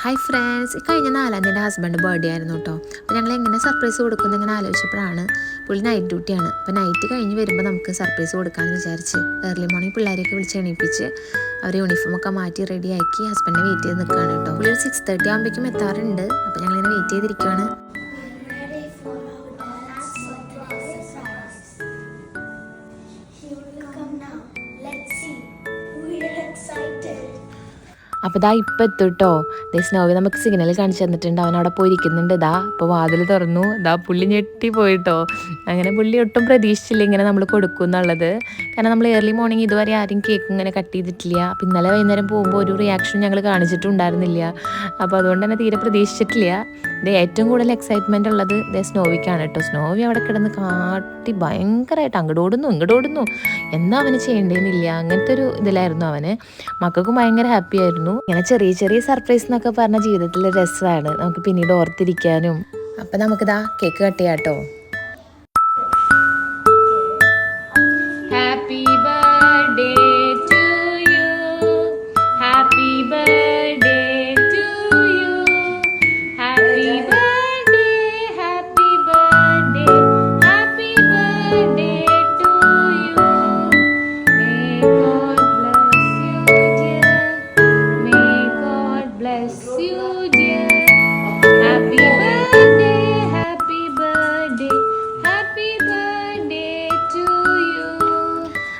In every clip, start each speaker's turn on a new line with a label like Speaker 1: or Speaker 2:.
Speaker 1: Hi friends, കഴിഞ്ഞ 4-ാം തീയതി എൻ്റെ ഹസ്ബൻഡ് ബർത്ത്ഡേ ആയിരുന്നു കേട്ടോ. അപ്പോൾ ഞങ്ങൾ എങ്ങനെ സർപ്രൈസ് കൊടുക്കുന്നത് ഇങ്ങനെ ആലോചിച്ചപ്പോഴാണ് പുള്ളി നൈറ്റ് ഡ്യൂട്ടിയാണ്. അപ്പോൾ നൈറ്റ് കഴിഞ്ഞ് വരുമ്പോൾ നമുക്ക് സർപ്രൈസ് കൊടുക്കാമെന്ന് വിചാരിച്ച് ഏർലി മോർണിംഗ് പിള്ളേരെയൊക്കെ വിളിച്ച് എണീപ്പിച്ച് അവർ യൂണിഫോമൊക്കെ മാറ്റി റെഡിയാക്കി ഹസ്ബൻഡിനെ വെയിറ്റ് ചെയ്ത് നിൽക്കുകയാണ് കേട്ടോ. പുള്ളി ഒരു 6:30 ആകുമ്പോഴേക്കും എത്താറുണ്ട്. അപ്പോൾ ഞങ്ങളിങ്ങനെ വെയിറ്റ് ചെയ്തിരിക്കുകയാണ്. അപ്പോൾ ഇതാ ഇപ്പം എത്തും കേട്ടോ. സ്നോവി നമുക്ക് സിഗ്നൽ കാണിച്ചു തന്നിട്ടുണ്ട്. അവൻ അവിടെ പോയിരിക്കുന്നുണ്ട്. ഇതാ ഇപ്പോൾ വാതിൽ തുറന്നു. ഇതാ പുള്ളി ഞെട്ടി പോയിട്ടോ. അങ്ങനെ പുള്ളി ഒട്ടും പ്രതീക്ഷിച്ചില്ല ഇങ്ങനെ നമ്മൾ കൊടുക്കും എന്നുള്ളത്. കാരണം നമ്മൾ ഏർലി മോർണിംഗ് ഇതുവരെ ആരും കേക്ക് ഇങ്ങനെ കട്ട് ചെയ്തിട്ടില്ല. അപ്പം ഇന്നലെ വൈകുന്നേരം പോകുമ്പോൾ ഒരു റിയാക്ഷൻ ഞങ്ങൾ കാണിച്ചിട്ടുണ്ടായിരുന്നില്ല. അപ്പോൾ അതുകൊണ്ട് തന്നെ തീരെ പ്രതീക്ഷിച്ചിട്ടില്ല. ഇത് ഏറ്റവും കൂടുതൽ എക്സൈറ്റ്മെൻ്റ് ഉള്ളത് സ്നോവിക്കാണ് കേട്ടോ. സ്നോവി അവിടെ കിടന്ന് കാട്ടി ഭയങ്കരമായിട്ട് അങ്ങോട്ടോടുന്നു ഇങ്ങോട്ടോടുന്നു. എന്താ അവന് ചെയ്യേണ്ടതെന്നില്ല, അങ്ങനത്തെ ഒരു ഇതിലായിരുന്നു അവന്. മക്കൾക്കും ഭയങ്കര ഹാപ്പി ആയിരുന്നു. ഇങ്ങനെ ചെറിയ ചെറിയ സർപ്രൈസ് എന്നൊക്കെ പറഞ്ഞ ജീവിതത്തിൽ രസമാണ്, നമുക്ക് പിന്നീട് ഓർത്തിരിക്കാനും. അപ്പം നമുക്കിതാ കേക്ക് കട്ട് ചെയ്യാം കേട്ടോ. Happy birthday to you, happy birthday to you, happy birthday, happy birthday, happy birthday to you. Bless you dear, happy birthday, happy birthday, happy birthday to you.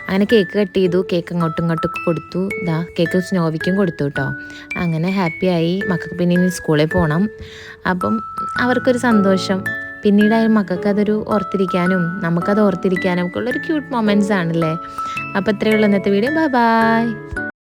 Speaker 1: അങ്ങനെ കേക്ക് കട്ട് ചെയ്തു. Cake അങ്ങോട്ടും ഇങ്ങോട്ടും കൊടുത്തു. ഇതാ cake സ്നോവിക്കും കൊടുത്തു കേട്ടോ. അങ്ങനെ ഹാപ്പിയായി. മക്കൾക്ക് പിന്നെ ഇനി സ്കൂളിൽ പോകണം. അപ്പം അവർക്കൊരു സന്തോഷം. പിന്നീടായാലും മക്കൾക്ക് അതൊരു ഓർത്തിരിക്കാനും നമുക്കത് ഓർത്തിരിക്കാനും ഒക്കെ ഉള്ളൊരു ക്യൂട്ട് മൊമെൻറ്റ്സ് ആണല്ലേ. അപ്പോൾ ഇത്രയുള്ള ഇന്നത്തെ വീഡിയോ. Bye bye.